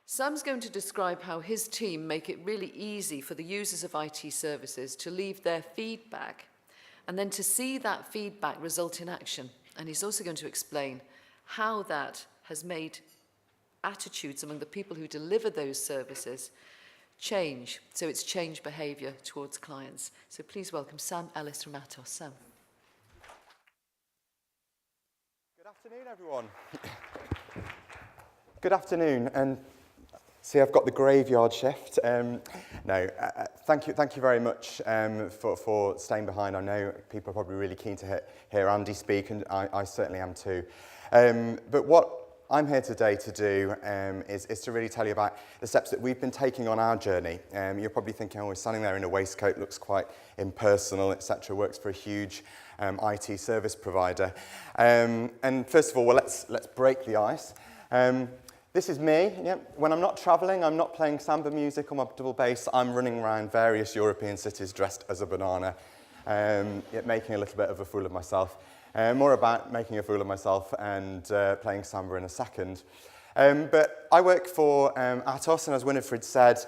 Sam's going to describe how his team make it really easy for the users of IT services to leave their feedback and then to see that feedback result in action. And he's also going to explain how that has made attitudes among the people who deliver those services change. So it's changed behaviour towards clients. So please welcome Sam Ellis from Atos. Sam. Good afternoon, everyone. Good afternoon, and see, I've got the graveyard shift. Thank you very much for staying behind. I know people are probably really keen to hear Andy speak, and I certainly am too. But what I'm here today to do is to really tell you about the steps that we've been taking on our journey. You're probably thinking, oh, we're standing there in a waistcoat, looks quite impersonal, etc. Works for a huge IT service provider. And first of all, well, let's break the ice. This is me. When I'm not travelling, I'm not playing samba music on my double bass. I'm running around various European cities dressed as a banana, making a little bit of a fool of myself. More about making a fool of myself and playing samba in a second. But I work for Atos, and as Winifred said,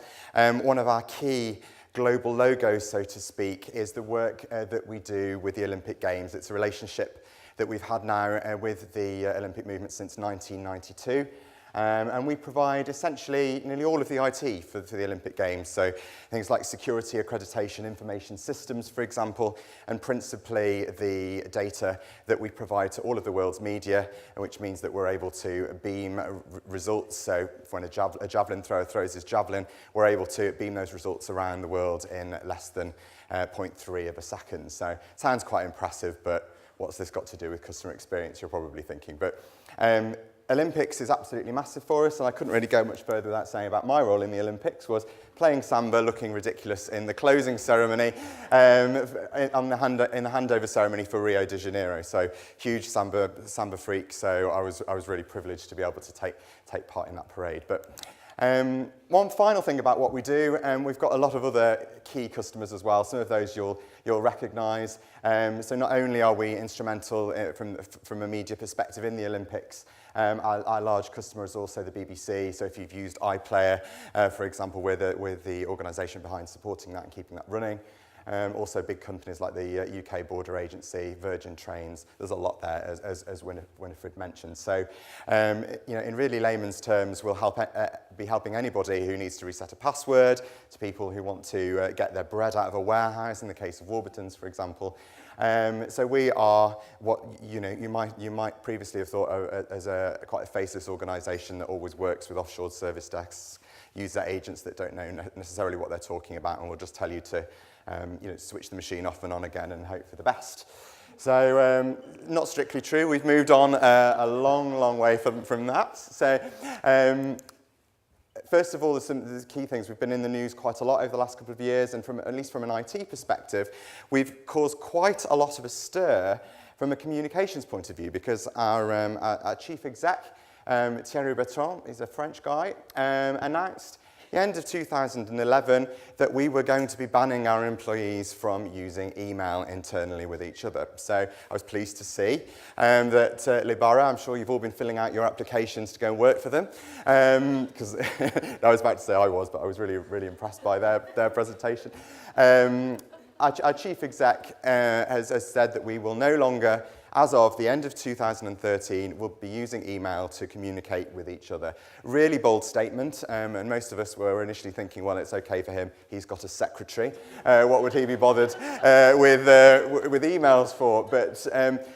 one of our key global logos, so to speak, is the work that we do with the Olympic Games. It's a relationship that we've had now with the Olympic movement since 1992. And we provide essentially nearly all of the IT for the Olympic Games. So things like security, accreditation, information systems, for example, and principally the data that we provide to all of the world's media, which means that we're able to beam results. So when a javelin thrower throws his javelin, we're able to beam those results around the world in less than 0.3 of a second. So it sounds quite impressive, but what's this got to do with customer experience, you're probably thinking. But Olympics is absolutely massive for us, and I couldn't really go much further without saying about my role in the Olympics was playing samba, looking ridiculous in the closing ceremony, in the handover ceremony for Rio de Janeiro. So huge samba freak. So I was really privileged to be able to take part in that parade. But one final thing about what we do, we've got a lot of other key customers as well. Some of those you'll recognise. So not only are we instrumental from a media perspective in the Olympics, our large customer is also the BBC. So if you've used iPlayer, for example, we're the organisation behind supporting that and keeping that running. Also big companies like the UK Border Agency, Virgin Trains, there's a lot there, as Winifred mentioned. So, in really layman's terms, we'll be helping anybody who needs to reset a password, to people who want to get their bread out of a warehouse, in the case of Warburton's, for example. So we are what you might previously have thought of as quite a faceless organisation that always works with offshore service desks, user agents that don't know necessarily what they're talking about, and will just tell you to switch the machine off and on again and hope for the best. So not strictly true. We've moved on a long way from that. So first of all, there's some key things. We've been in the news quite a lot over the last couple of years, and at least from an IT perspective, we've caused quite a lot of a stir from a communications point of view, because our chief exec, Thierry Bertrand, is a French guy, announced at the end of 2011 that we were going to be banning our employees from using email internally with each other. So I was pleased to see that Libara, I'm sure you've all been filling out your applications to go and work for them, because I was about to say I was, but I was really impressed by their presentation. Our chief exec has said that we will no longer, as of the end of 2013, we'll be using email to communicate with each other. Really bold statement, and most of us were initially thinking, well, it's okay for him, he's got a secretary. What would he be bothered with emails for? But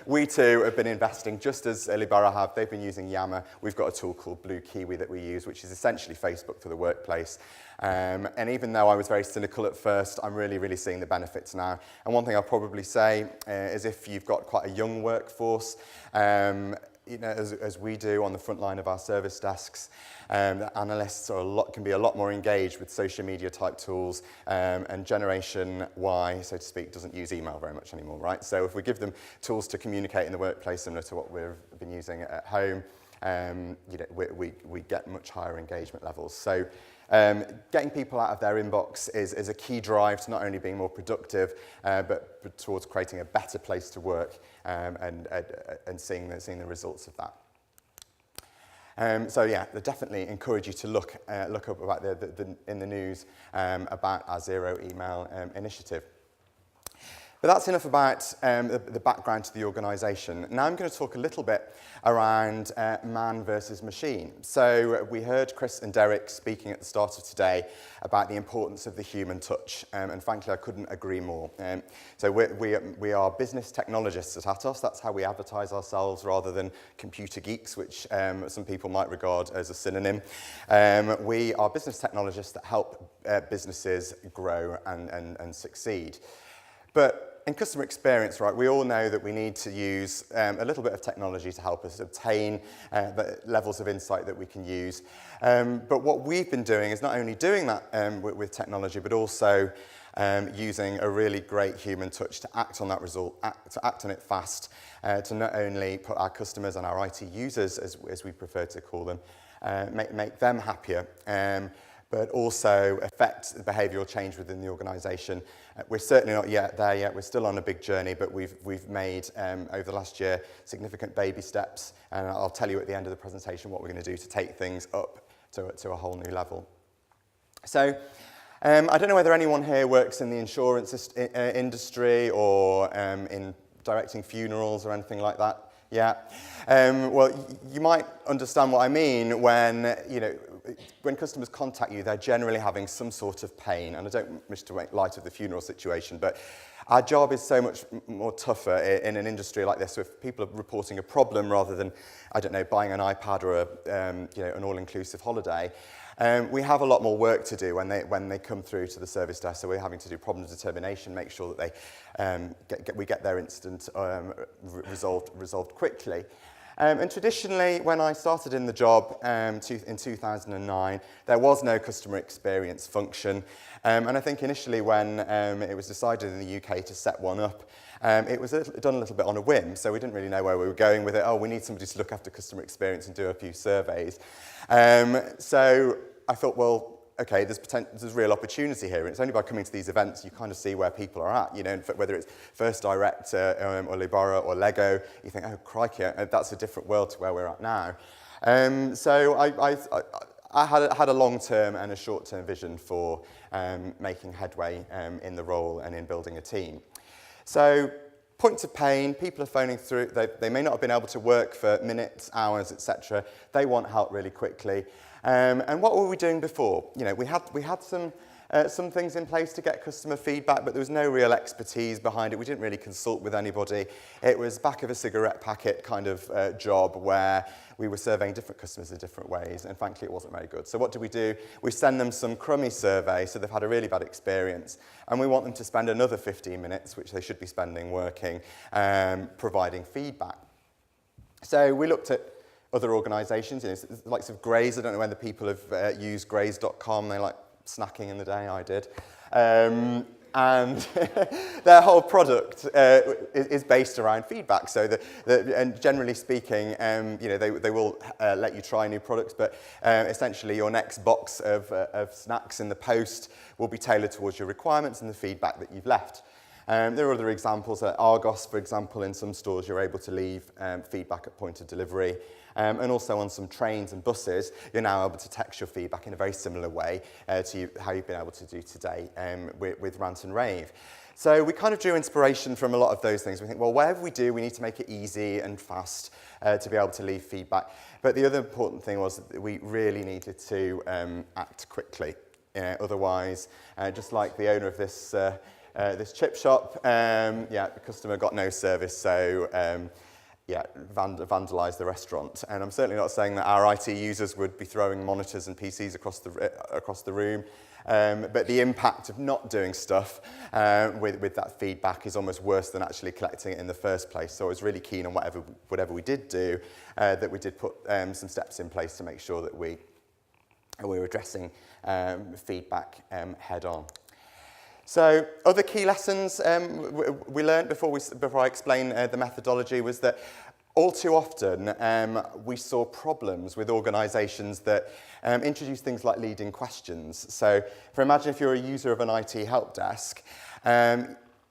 we too have been investing, just as Libara have. They've been using Yammer. We've got a tool called Blue Kiwi that we use, which is essentially Facebook for the workplace. And even though I was very cynical at first, I'm really seeing the benefits now. And one thing I'll probably say is if you've got quite a young workforce, as we do on the front line of our service desks, analysts can be a lot more engaged with social media type tools, and Generation Y, so to speak, doesn't use email very much anymore, right? So if we give them tools to communicate in the workplace similar to what we've been using at home, we get much higher engagement levels. So getting people out of their inbox is a key drive to not only being more productive, but towards creating a better place to work, and seeing the results of that. So yeah, I definitely encourage you to look up about in the news about our Zero Email initiative. But that's enough about the background to the organisation. Now I'm going to talk a little bit around man versus machine. So we heard Chris and Derek speaking at the start of today about the importance of the human touch, and frankly I couldn't agree more. So we are business technologists at Atos. That's how we advertise ourselves rather than computer geeks, which some people might regard as a synonym. We are business technologists that help businesses grow and succeed. But in customer experience, right, we all know that we need to use a little bit of technology to help us obtain the levels of insight that we can use. But what we've been doing is not only doing that with technology, but also using a really great human touch to act on that result, to act on it fast, to not only put our customers and our IT users, as we prefer to call them, make them happier, but also affect the behavioural change within the organisation. We're certainly not yet there yet. We're still on a big journey, but we've made, over the last year, significant baby steps, and I'll tell you at the end of the presentation what we're going to do to take things up to a whole new level. So, I don't know whether anyone here works in the insurance industry or in directing funerals or anything like that. Yeah. Well, you might understand what I mean when, when customers contact you, they're generally having some sort of pain. And I don't wish to make light of the funeral situation, but our job is so much more tougher in an industry like this. So if people are reporting a problem rather than, I don't know, buying an iPad or an all-inclusive holiday, we have a lot more work to do when they come through to the service desk. So we're having to do problem determination, make sure that we get their incident resolved quickly. And traditionally, when I started in the job in 2009, there was no customer experience function. And I think initially when it was decided in the UK to set one up, it was done a little bit on a whim, so we didn't really know where we were going with it. Oh, we need somebody to look after customer experience and do a few surveys. So I thought, well, okay, there's real opportunity here. And it's only by coming to these events you kind of see where people are at, whether it's First Direct or Libara or Lego, you think, oh, crikey, that's a different world to where we're at now. So I had a long-term and a short-term vision for making headway in the role and in building a team. So points of pain, people are phoning through, they may not have been able to work for minutes, hours, etc. They want help really quickly. And what were we doing before? We had some things in place to get customer feedback, but there was no real expertise behind it. We didn't really consult with anybody. It was back of a cigarette packet kind of job where we were surveying different customers in different ways, and frankly, it wasn't very good. So what do? We send them some crummy survey, so they've had a really bad experience, and we want them to spend another 15 minutes, which they should be spending working, providing feedback. So we looked at other organisations, the likes of Grays. I don't know whether people have used Grays.com. They like snacking in the day. I did. And their whole product is based around feedback. So, and generally speaking, they will let you try new products, but essentially your next box of snacks in the post will be tailored towards your requirements and the feedback that you've left. There are other examples. At Argos, for example, in some stores, you're able to leave feedback at point of delivery. And also on some trains and buses, you're now able to text your feedback in a very similar way to how you've been able to do today with Rant and Rave. So we kind of drew inspiration from a lot of those things. We think, well, whatever we do, we need to make it easy and fast to be able to leave feedback. But the other important thing was that we really needed to act quickly. Otherwise, just like the owner of this chip shop, the customer got no service, so vandalise the restaurant. And I'm certainly not saying that our IT users would be throwing monitors and PCs across the room, but the impact of not doing stuff with that feedback is almost worse than actually collecting it in the first place. So I was really keen on whatever we did do, that we did put some steps in place to make sure that we were addressing feedback head on. So other key lessons we learned before I explain the methodology was that all too often we saw problems with organisations that introduce things like leading questions. So imagine if you're a user of an IT help desk,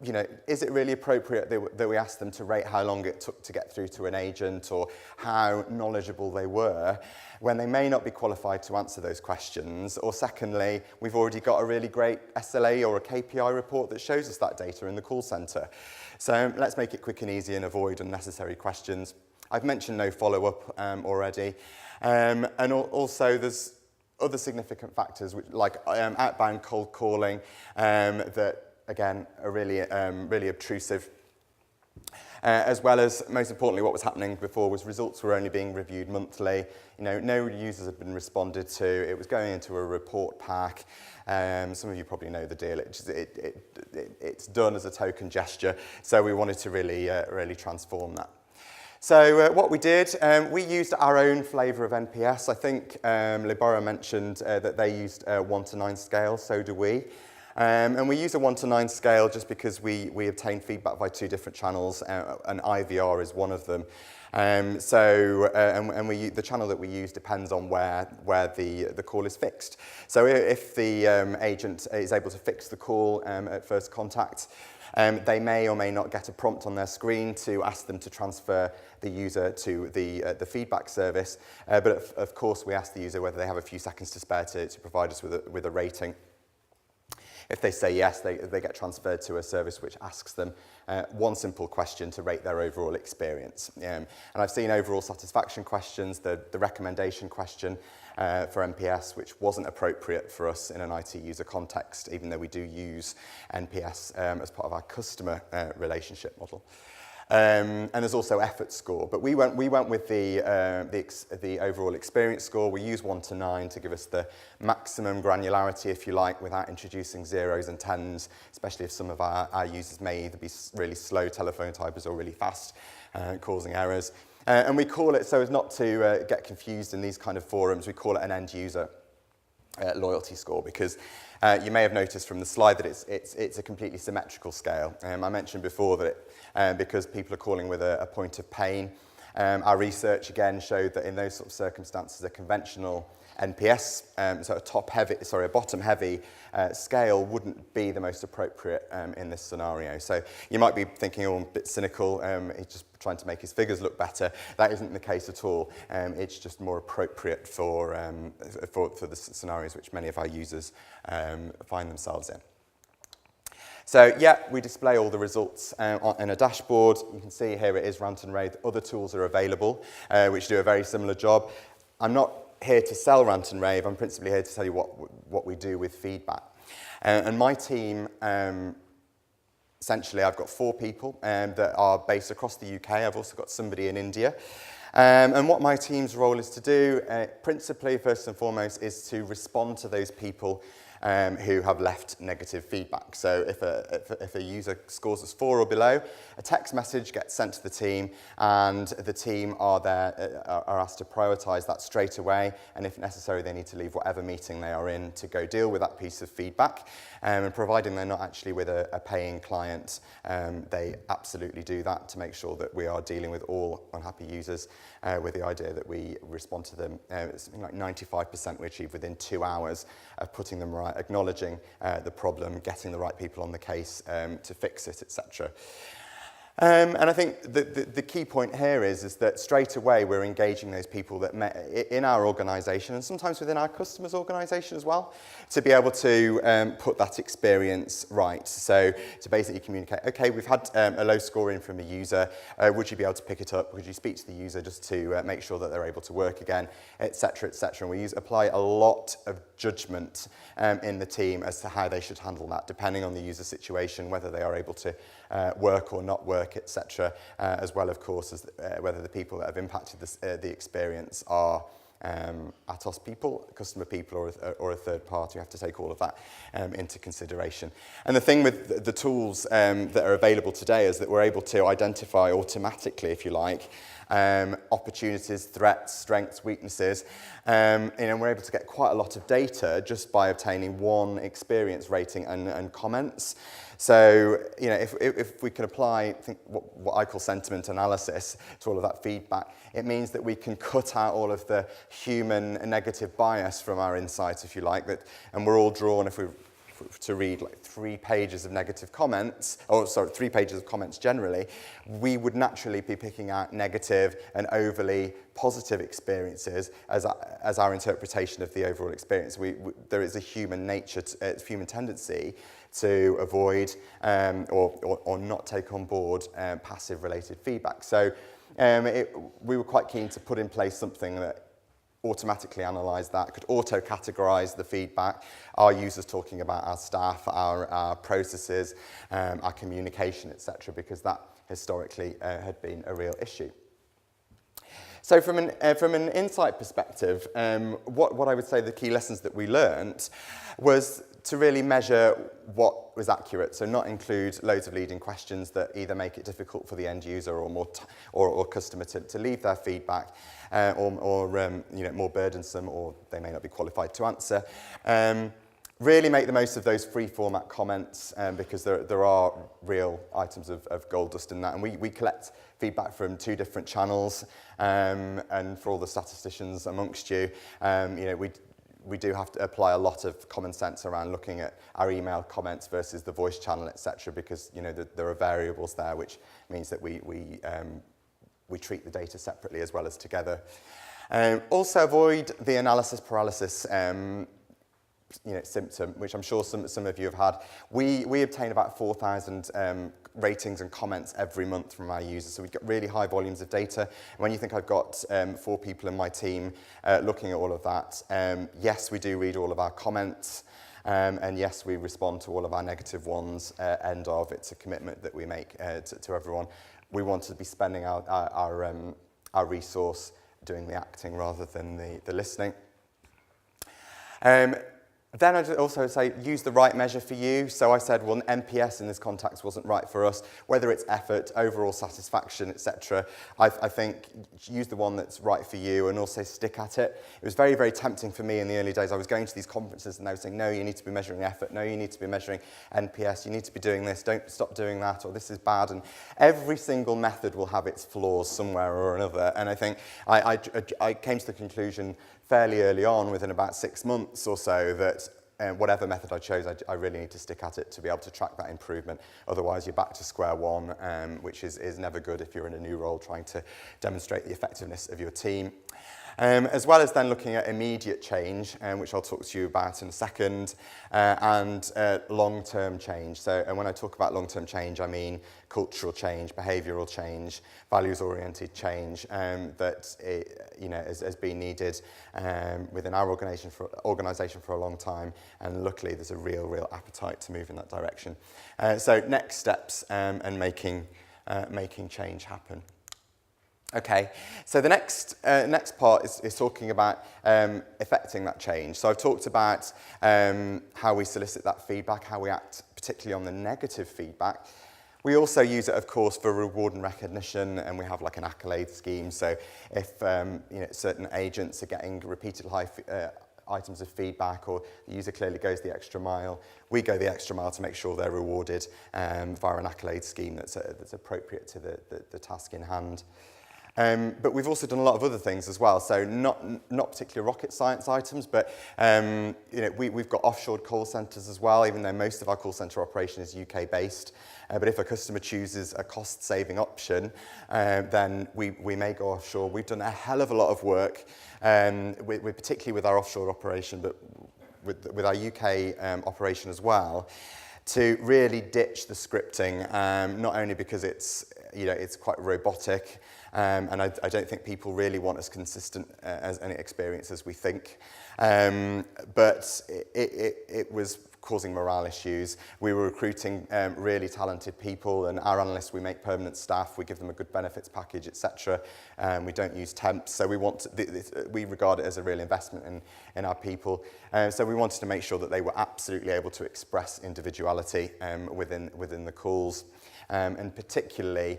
you know, is it really appropriate that we ask them to rate how long it took to get through to an agent or how knowledgeable they were when they may not be qualified to answer those questions? Or secondly, we've already got a really great SLA or a KPI report that shows us that data in the call centre. So let's make it quick and easy and avoid unnecessary questions. I've mentioned no follow-up already. And also there's other significant factors which, like outbound cold calling that, again, are really obtrusive. As well as, most importantly, what was happening before was results were only being reviewed monthly. You know, no users had been responded to. It was going into a report pack. Some of you probably know the deal. It's done as a token gesture. So we wanted to really transform that. So what we did, we used our own flavour of NPS. I think Libora mentioned that they used a 1 to 9 scale, so do we. And we use a 1 to 9 scale just because we obtain feedback by 2 different channels, and IVR is one of them. The channel that we use depends on where the call is fixed. So if the agent is able to fix the call at first contact, they may or may not get a prompt on their screen to ask them to transfer the user to the feedback service. But of course, we ask the user whether they have a few seconds to spare to provide us with a rating. If they say yes, they get transferred to a service which asks them one simple question to rate their overall experience. And I've seen overall satisfaction questions, the recommendation question for NPS, which wasn't appropriate for us in an IT user context, even though we do use NPS as part of our customer relationship model. And there's also effort score, but we went with the overall experience score. We use 1 to 9 to give us the maximum granularity, if you like, without introducing 0s and 10s, especially if some of our users may either be really slow telephone typers or really fast, causing errors. And we call it, so as not to get confused in these kind of forums, we call it an end user loyalty score, because you may have noticed from the slide that it's a completely symmetrical scale. I mentioned before that because people are calling with a point of pain, our research again showed that in those sort of circumstances, a conventional NPS, so a bottom-heavy scale wouldn't be the most appropriate in this scenario. So you might be thinking, oh, a bit cynical, he's just trying to make his figures look better. That isn't the case at all. It's just more appropriate for the scenarios which many of our users find themselves in. So yeah, we display all the results in a dashboard. You can see here it is rant and rave. Other tools are available which do a very similar job. I'm not here to sell rant and rave. I'm principally here to tell you what we do with feedback. And my team, essentially, I've got 4 people that are based across the UK. I've also got somebody in India. And what my team's role is to do, principally, first and foremost, is to respond to those people who have left negative feedback. So if a user scores us 4 or below, a text message gets sent to the team, and the team are asked to prioritise that straight away, and if necessary, they need to leave whatever meeting they are in to go deal with that piece of feedback. And providing they're not actually with a paying client, they absolutely do that to make sure that we are dealing with all unhappy users with the idea that we respond to them. Something like 95% we achieve within 2 hours of putting them right, acknowledging the problem, getting the right people on the case to fix it, etc. And I think the key point here is that straight away we're engaging those people that in our organisation, and sometimes within our customers' organisation as well, to be able to put that experience right. So to basically communicate, okay, we've had a low score in from a user, would you be able to pick it up? Would you speak to the user just to make sure that they're able to work again, etc., etc. And we apply a lot of judgment in the team as to how they should handle that, depending on the user situation, whether they are able to work or not work, etc., as well, of course, as whether the people that have impacted the experience are Atos people, customer people, or a third party. You have to take all of that into consideration. And the thing with the tools that are available today is that we're able to identify automatically, if you like, opportunities, threats, strengths, weaknesses, and we're able to get quite a lot of data just by obtaining one experience rating and comments. So, you know, if we can apply what I call sentiment analysis to all of that feedback, it means that we can cut out all of the human negative bias from our insights, if you like, and we're all drawn, if we to read like 3 pages of negative comments, or sorry, 3 pages of comments generally, we would naturally be picking out negative and overly positive experiences as our interpretation of the overall experience. There is a human nature, human tendency to avoid or not take on board passive related feedback. So we were quite keen to put in place something that automatically analyse that, could auto-categorise the feedback, our users talking about our staff, our processes, our communication, etc., because that historically had been a real issue. So from an insight perspective, what I would say the key lessons that we learnt was to really measure what was accurate, so not include loads of leading questions that either make it difficult for the end user or customer to leave their feedback, or you know, more burdensome, or they may not be qualified to answer. Really make the most of those free format comments, because there are real items of gold dust in that, and we collect feedback from 2 different channels, and for all the statisticians amongst you, you know, we do have to apply a lot of common sense around looking at our email comments versus the voice channel, etc., because you know there are variables there, which means that we treat the data separately as well as together. Also avoid the analysis paralysis you know, symptom, which I'm sure some of you have had. We obtain about 4,000 ratings and comments every month from our users, so we get really high volumes of data. And when you think I've got 4 people in my team looking at all of that, yes, we do read all of our comments, and yes, we respond to all of our negative ones. End of, it's a commitment that we make to everyone. We want to be spending our resource doing the acting rather than the listening. Then I'd also say use the right measure for you. So I said, well, NPS in this context wasn't right for us, whether it's effort, overall satisfaction, etc. I think use the one that's right for you and also stick at it. It was very, very tempting for me in the early days. I was going to these conferences and they were saying, no, you need to be measuring effort. No, you need to be measuring NPS. You need to be doing this. Don't stop doing that, or this is bad. And every single method will have its flaws somewhere or another. And I think I came to the conclusion fairly early on, within about 6 months or so, that whatever method I chose, I really need to stick at it to be able to track that improvement. Otherwise, you're back to square one, which is never good if you're in a new role trying to demonstrate the effectiveness of your team. As well as then looking at immediate change, which I'll talk to you about in a second, and long-term change. So, and when I talk about long-term change, I mean cultural change, behavioural change, values-oriented change that you know has been needed within our organisation for a long time, and luckily there's a real appetite to move in that direction. So next steps and making change happen. Okay, so the next part is talking about effecting that change. So I've talked about how we solicit that feedback, how we act particularly on the negative feedback. We also use it, of course, for reward and recognition, and we have like an accolade scheme. So if you know, certain agents are getting repeated high items of feedback, or the user clearly goes the extra mile, we go the extra mile to make sure they're rewarded via an accolade scheme that's appropriate to the task in hand. But we've also done a lot of other things as well. So not particularly rocket science items, but you know, we've got offshore call centres as well, even though most of our call centre operation is UK based. But if a customer chooses a cost-saving option, then we may go offshore. We've done a hell of a lot of work, particularly with our offshore operation, but with our UK operation as well, to really ditch the scripting. Not only because it's quite robotic. And I don't think people really want as consistent as an experience as we think. But it was causing morale issues. We were recruiting really talented people, and our analysts, we make permanent staff, we give them a good benefits package, etc. We don't use temps, so we regard it as a real investment in our people. So we wanted to make sure that they were absolutely able to express individuality within the calls, and particularly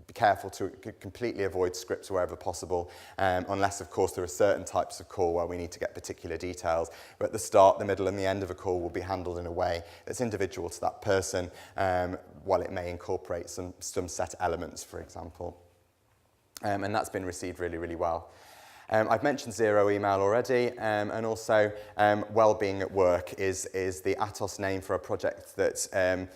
be careful to completely avoid scripts wherever possible, unless, of course, there are certain types of call where we need to get particular details. But the start, the middle, and the end of a call will be handled in a way that's individual to that person, while it may incorporate some set elements, for example. And that's been received really, really well. I've mentioned zero email already, and also well-being at work is the Atos name for a project that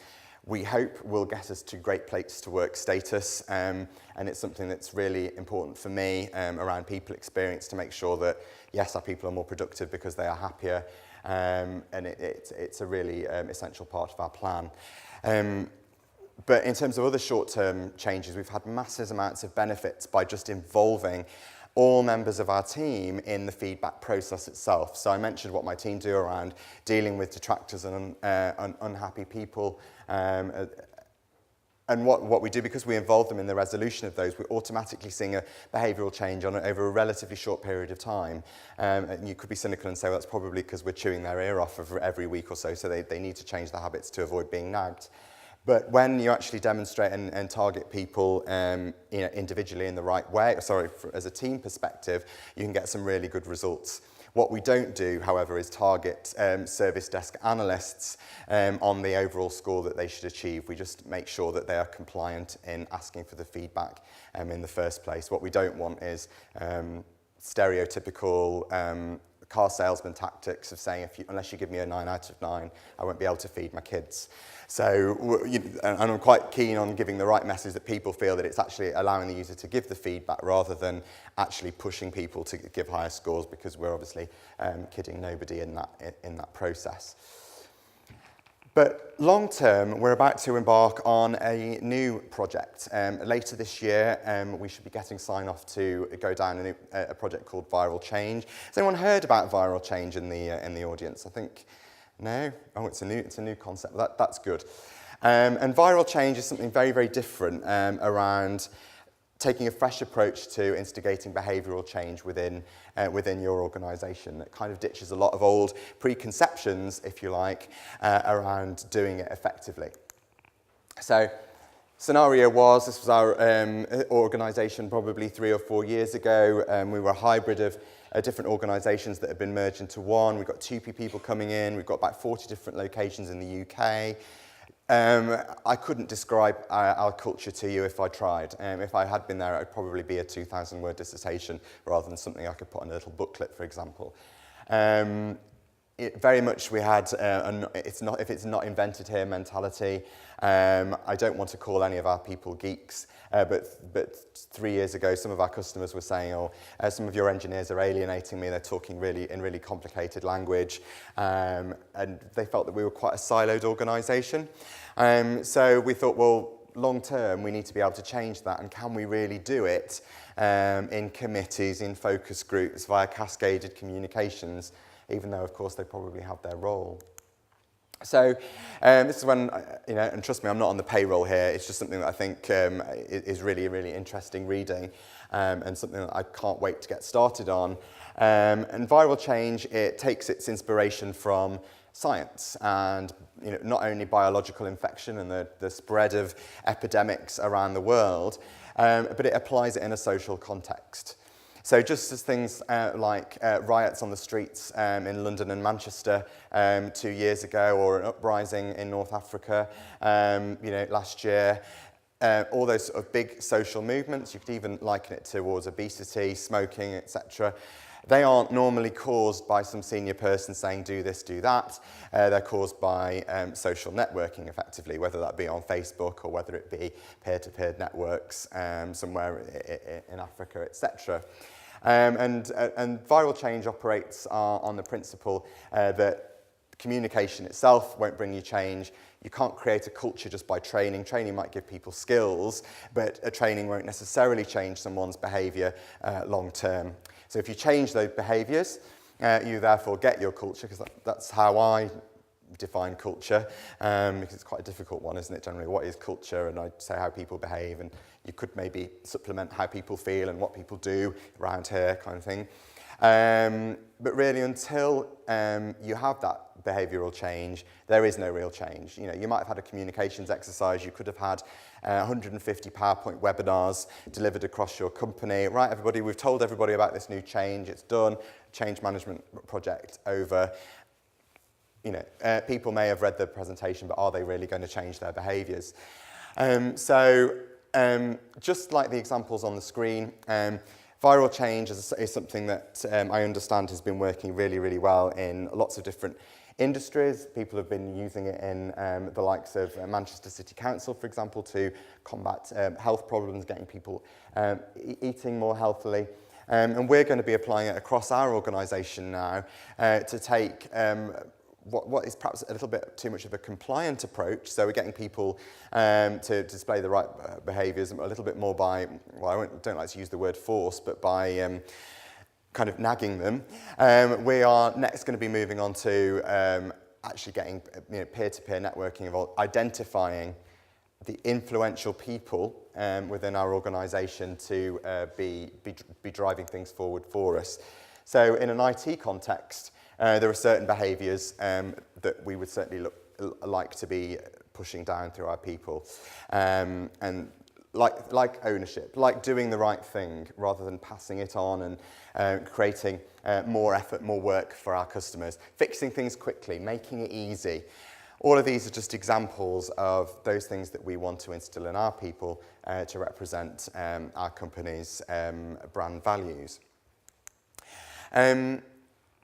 we hope will get us to great place to work status, and it's something that's really important for me around people experience, to make sure that, yes, our people are more productive because they are happier, and it's a really essential part of our plan. But in terms of other short-term changes, we've had massive amounts of benefits by just involving all members of our team in the feedback process itself. So I mentioned what my team do around dealing with detractors and unhappy people. And what we do, because we involve them in the resolution of those, we're automatically seeing a behavioural change over a relatively short period of time. And you could be cynical and say, well, that's probably because we're chewing their ear off every week or so they need to change their habits to avoid being nagged. But when you actually demonstrate and target people individually in the right way, as a team perspective, you can get some really good results. What we don't do, however, is target service desk analysts on the overall score that they should achieve. We just make sure that they are compliant in asking for the feedback in the first place. What we don't want is stereotypical car salesman tactics of saying, unless you give me a 9 out of 9, I won't be able to feed my kids. So, and I'm quite keen on giving the right message that people feel that it's actually allowing the user to give the feedback rather than actually pushing people to give higher scores, because we're obviously kidding nobody in that process. But long term, we're about to embark on a new project. Later this year, we should be getting sign-off to go down a project called Viral Change. Has anyone heard about Viral Change in the audience? I think no. Oh, it's a new concept. That's good. And Viral Change is something very, very different around taking a fresh approach to instigating behavioural change within your organisation. That kind of ditches a lot of old preconceptions, if you like, around doing it effectively. So, scenario was, this was our organisation probably 3 or 4 years ago. We were a hybrid of different organisations that have been merged into one. We've got 2 people coming in. We've got about 40 different locations in the UK. I couldn't describe our culture to you if I tried. If I had been there, it would probably be a 2,000-word dissertation rather than something I could put in a little booklet, for example. Very much we had if it's not invented here mentality. I don't want to call any of our people geeks, but 3 years ago, some of our customers were saying, "Oh, some of your engineers are alienating me. They're talking in really complicated language," and they felt that we were quite a siloed organisation. So we thought, well, long term, we need to be able to change that, and can we really do it in committees, in focus groups, via cascaded communications? Even though, of course, they probably have their role. So this is when, and trust me, I'm not on the payroll here. It's just something that I think is really, really interesting reading, and something that I can't wait to get started on. And Viral Change, it takes its inspiration from science and not only biological infection and the spread of epidemics around the world, but it applies it in a social context. So just as things like riots on the streets in London and Manchester 2 years ago, or an uprising in North Africa last year, all those sort of big social movements, you could even liken it towards obesity, smoking, etc. They aren't normally caused by some senior person saying do this, do that. They're caused by social networking, effectively, whether that be on Facebook or whether it be peer-to-peer networks somewhere in Africa, etc. And Viral Change operates on the principle that communication itself won't bring you change. You can't create a culture just by training. Training might give people skills, but a training won't necessarily change someone's behaviour long term. So if you change those behaviours, you therefore get your culture, because that's how I define culture, because it's quite a difficult one, isn't it, generally? What is culture? And I'd say how people behave, and you could maybe supplement how people feel and what people do around here, kind of thing. But really, until you have that behavioural change, there is no real change. You might have had a communications exercise. You could have had 150 PowerPoint webinars delivered across your company. Right, everybody, we've told everybody about this new change. It's done. Change management project over. People may have read the presentation, but are they really going to change their behaviours? Just like the examples on the screen, Viral change is something that I understand has been working really, really well in lots of different industries. People have been using it in the likes of Manchester City Council, for example, to combat health problems, getting people eating more healthily. And we're going to be applying it across our organisation now to take what is perhaps a little bit too much of a compliant approach. So we're getting people to display the right behaviours a little bit more by, well, I don't like to use the word force, but by kind of nagging them. We are next going to be moving on to actually getting peer-to-peer networking involved, identifying the influential people within our organisation to be driving things forward for us. So in an IT context, there are certain behaviours that we would certainly like to be pushing down through our people. And like ownership, like doing the right thing rather than passing it on and creating more effort, more work for our customers, fixing things quickly, making it easy. All of these are just examples of those things that we want to instill in our people to represent our company's brand values.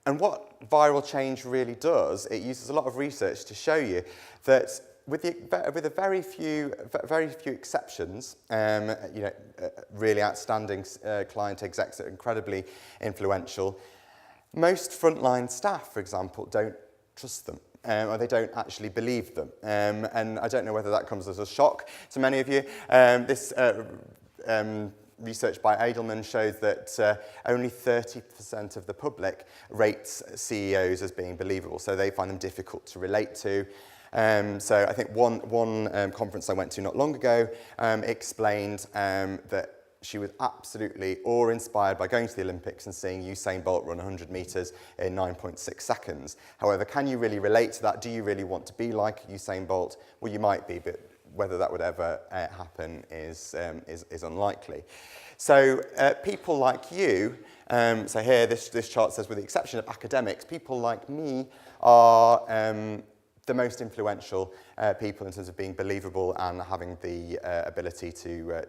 And what viral change really does, it uses a lot of research to show you that with a very few exceptions, really outstanding client execs that are incredibly influential, most frontline staff, for example, don't trust them. Or they don't actually believe them. And I don't know whether that comes as a shock to many of you. This research by Edelman shows that only 30% of the public rates CEOs as being believable, so they find them difficult to relate to. So I think one conference I went to not long ago explained that she was absolutely awe-inspired by going to the Olympics and seeing Usain Bolt run 100 metres in 9.6 seconds. However, can you really relate to that? Do you really want to be like Usain Bolt? Well, you might be, but whether that would ever happen is unlikely. So people like you, so here this chart says with the exception of academics, people like me are the most influential people in terms of being believable and having the ability to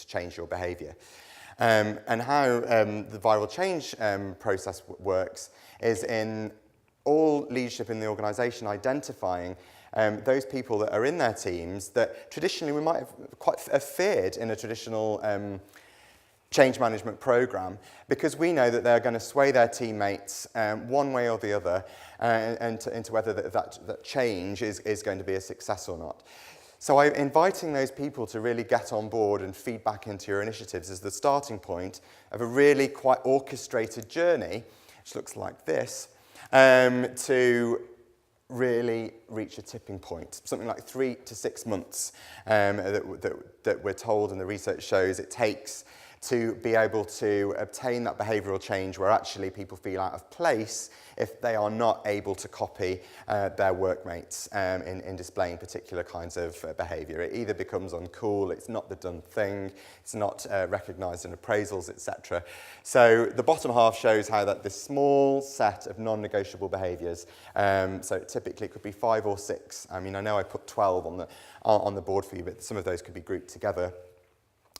change your behaviour. And how the viral change process works is in all leadership in the organisation identifying those people that are in their teams that traditionally we might have quite feared in a traditional change management program, because we know that they're going to sway their teammates one way or the other into whether that change is going to be a success or not. So inviting those people to really get on board and feed back into your initiatives is the starting point of a really quite orchestrated journey, which looks like this, to really reach a tipping point, something like 3 to 6 months that we're told and the research shows it takes to be able to obtain that behavioural change where actually people feel out of place if they are not able to copy their workmates in displaying particular kinds of behaviour. It either becomes uncool, it's not the done thing, it's not recognised in appraisals, etc. So the bottom half shows how that this small set of non-negotiable behaviours, so typically it could be 5 or 6. I mean, I know I put 12 on the board for you, but some of those could be grouped together.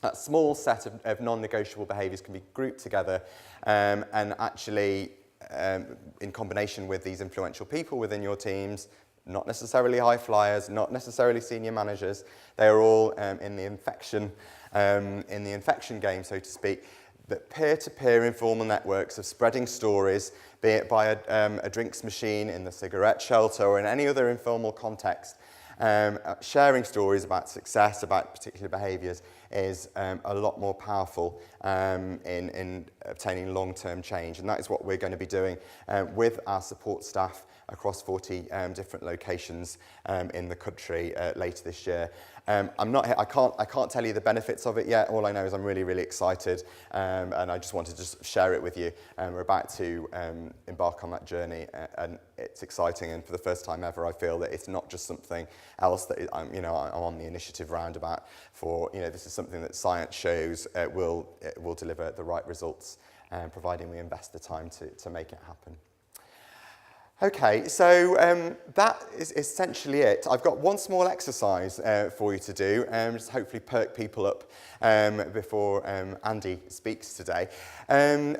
That small set of non-negotiable behaviours can be grouped together and actually, in combination with these influential people within your teams, not necessarily high flyers, not necessarily senior managers, they are all in the infection game, so to speak, that peer-to-peer informal networks of spreading stories, be it by a drinks machine in the cigarette shelter or in any other informal context, sharing stories about success, about particular behaviours is a lot more powerful in obtaining long-term change. And that is what we're going to be doing with our support staff across 40 different locations in the country later this year. I can't tell you the benefits of it yet. All I know is I'm really, really excited, and I just wanted to just share it with you. We're about to embark on that journey, and it's exciting. And for the first time ever, I feel that it's not just something else that I'm on the initiative roundabout for. This is something that science shows will deliver the right results, providing we invest the time to make it happen. Okay, so that is essentially it. I've got one small exercise for you to do, just hopefully perk people up before Andy speaks today.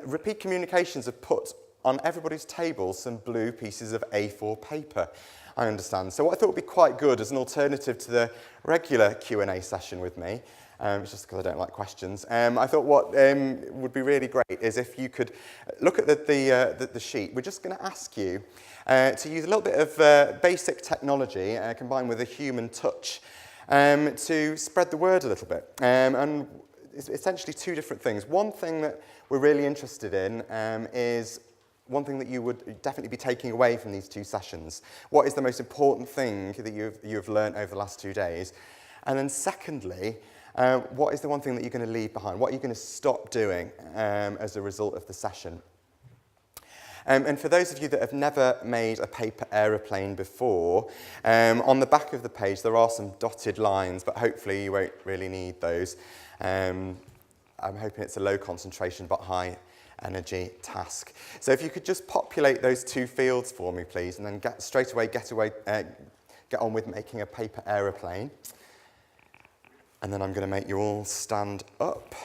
Repeat Communications have put on everybody's table some blue pieces of A4 paper, I understand. So what I thought would be quite good as an alternative to the regular Q&A session with me, it's just because I don't like questions. I thought what would be really great is if you could look at the sheet. We're just going to ask you to use a little bit of basic technology combined with a human touch to spread the word a little bit. And it's essentially two different things. One thing that we're really interested in is one thing that you would definitely be taking away from these two sessions. What is the most important thing that you've learned over the last 2 days? And then secondly, what is the one thing that you're going to leave behind? What are you going to stop doing as a result of the session? And for those of you that have never made a paper aeroplane before, on the back of the page there are some dotted lines, but hopefully you won't really need those. I'm hoping it's a low concentration but high energy task. So if you could just populate those two fields for me, please, and then get on with making a paper aeroplane. And then I'm going to make you all stand up.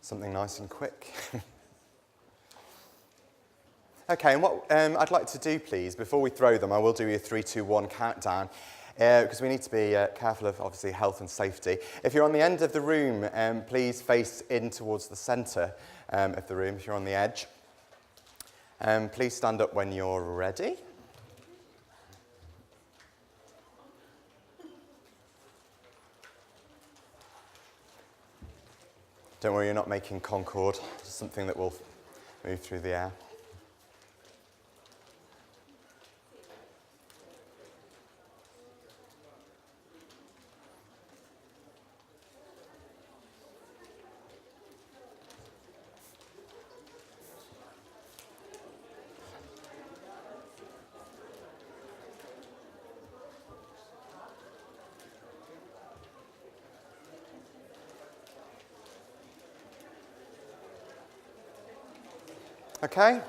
Something nice and quick. Okay, and what I'd like to do, please, before we throw them, I will do a 3, 2, 1 countdown, because we need to be careful of, obviously, health and safety. If you're on the end of the room, please face in towards the centre of the room, if you're on the edge. Please stand up when you're ready. Don't worry, you're not making Concorde, just something that will move through the air. Okay,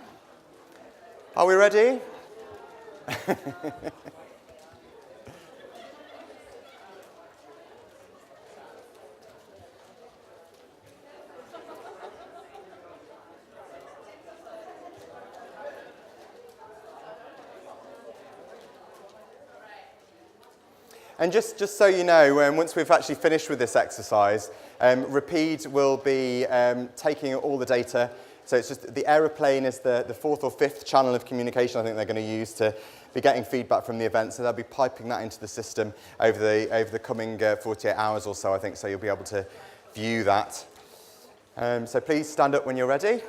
are we ready? And just so you know, once we've actually finished with this exercise, Repeat will be taking all the data. So it's just the aeroplane is the fourth or fifth channel of communication I think they're going to use to be getting feedback from the event. So they'll be piping that into the system over the coming 48 hours or so, I think. So you'll be able to view that. So please stand up when you're ready.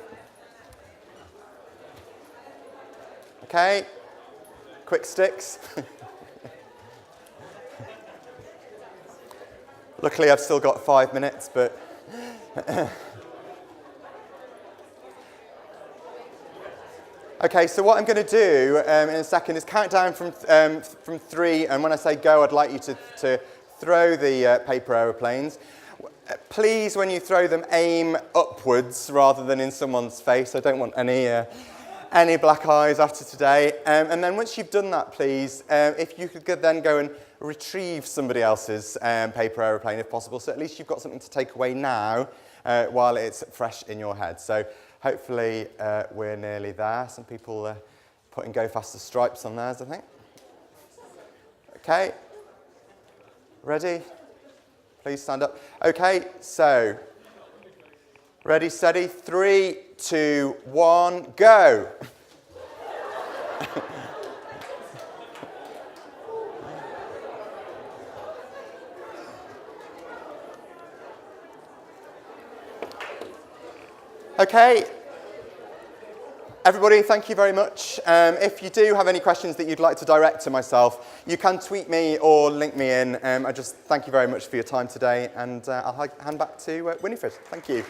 Okay. Quick sticks. Luckily, I've still got 5 minutes, but... Okay, so what I'm going to do in a second is count down from 3, and when I say go, I'd like you to throw the paper aeroplanes. Please, when you throw them, aim upwards rather than in someone's face. I don't want any black eyes after today. And then once you've done that, please, if you could then go and retrieve somebody else's paper aeroplane if possible, so at least you've got something to take away now while it's fresh in your head. So hopefully we're nearly there. Some people putting Go Faster stripes on theirs, I think. Okay, ready? Please stand up. Okay, so ready, steady, 3, 2, 1, go. Okay. Everybody, thank you very much. If you do have any questions that you'd like to direct to myself, you can tweet me or link me in. I just thank you very much for your time today, and I'll hand back to Winifred. Thank you.